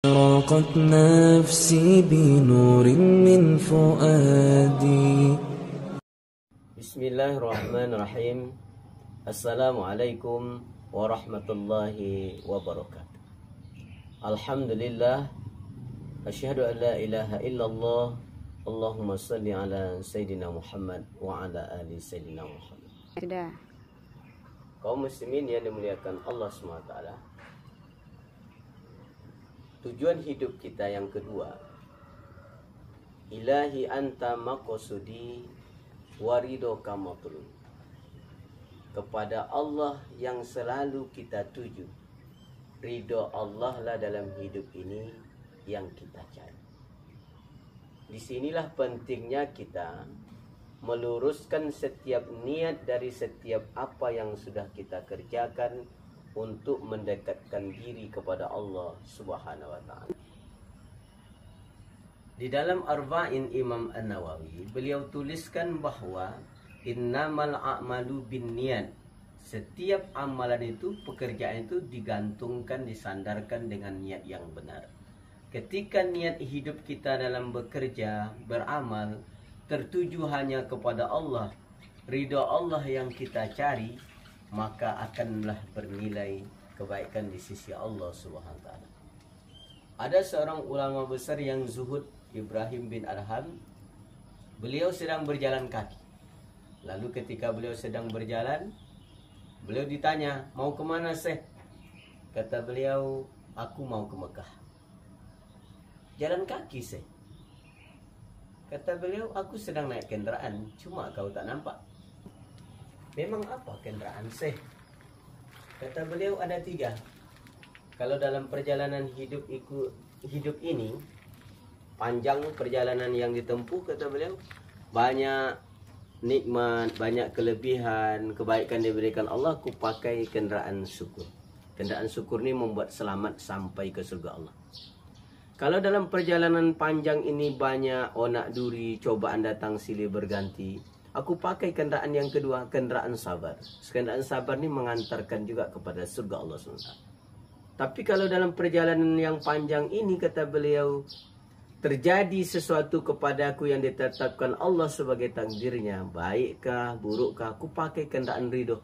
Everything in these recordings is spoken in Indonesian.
راقت نفسي بنور من فؤادي. Bismillahirrahmanirrahim. Assalamualaikum warahmatullahi wabarakatuh. Alhamdulillah. Asyhadu an la ilaha illallah. Allahumma salli ala Sayyidina Muhammad wa ala ali Sayyidina Muhammad. Sudah. Kaum muslimin yang dimuliakan Allah SWT, tujuan hidup kita yang kedua, ilahi anta maqsudi waridoka matlub. Kepada Allah yang selalu kita tuju, ridho Allah lah dalam hidup ini yang kita cari. Disinilah pentingnya kita meluruskan setiap niat dari setiap apa yang sudah kita kerjakan untuk mendekatkan diri kepada Allah Subhanahu wa taala. Di dalam Arba'in Imam An-Nawawi, beliau tuliskan bahwa innamal a'malu binniyat. Setiap amalan itu, pekerjaan itu digantungkan, disandarkan dengan niat yang benar. Ketika niat hidup kita dalam bekerja, beramal, tertuju hanya kepada Allah, ridho Allah yang kita cari, maka akanlah bernilai kebaikan di sisi Allah Subhanahu wa taala. Ada seorang ulama besar yang zuhud, Ibrahim bin Adham. Beliau sedang berjalan kaki. Lalu ketika beliau sedang berjalan, beliau ditanya, "Mau kemana, Syekh?" Kata beliau, "Aku mau ke Mekah." "Jalan kaki, Syekh?" Kata beliau, "Aku sedang naik kendaraan, cuma kau tak nampak." "Memang apa kendaraan, Syekh?" Kata beliau, "Ada 3. Kalau dalam perjalanan hidup ini, panjang perjalanan yang ditempuh," kata beliau, "banyak nikmat, banyak kelebihan, kebaikan diberikan Allah, aku pakai kendaraan syukur. Kendaraan syukur ini membuat selamat sampai ke surga Allah. Kalau dalam perjalanan panjang ini banyak onak duri, cobaan datang silih berganti, aku pakai kendaraan yang kedua, kendaraan sabar. Kendaraan sabar ini mengantarkan juga kepada surga Allah SWT. Tapi kalau dalam perjalanan yang panjang ini," kata beliau, "terjadi sesuatu kepadaku yang ditetapkan Allah sebagai takdirnya, baikkah, burukkah, aku pakai kendaraan ridho.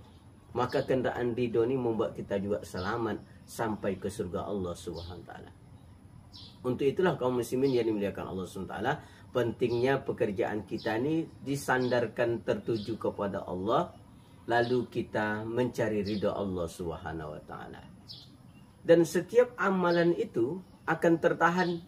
Maka kendaraan ridho ini membuat kita juga selamat sampai ke surga Allah Subhanahu wa taala." Untuk itulah kaum muslimin yang dimuliakan Allah SWT, pentingnya pekerjaan kita ini disandarkan tertuju kepada Allah, lalu kita mencari ridho Allah Subhanahu wa taala. Dan setiap amalan itu akan tertahan,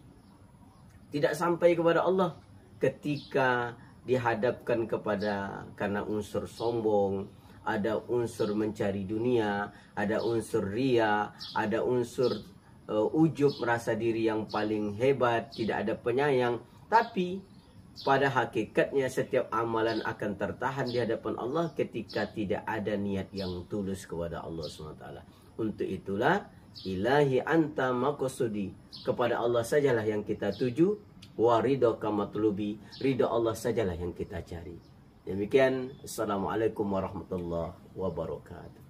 tidak sampai kepada Allah ketika dihadapkan kepada, karena unsur sombong, ada unsur mencari dunia, ada unsur ria, ada unsur ujub, merasa diri yang paling hebat, tidak ada penyayang. Tapi pada hakikatnya setiap amalan akan tertahan di hadapan Allah ketika tidak ada niat yang tulus kepada Allah SWT. Untuk itulah ilahi anta maqsudi, kepada Allah sajalah yang kita tuju, wa ridhoka matlubi, ridho Allah sajalah yang kita cari. Demikian, assalamualaikum warahmatullahi wabarakatuh.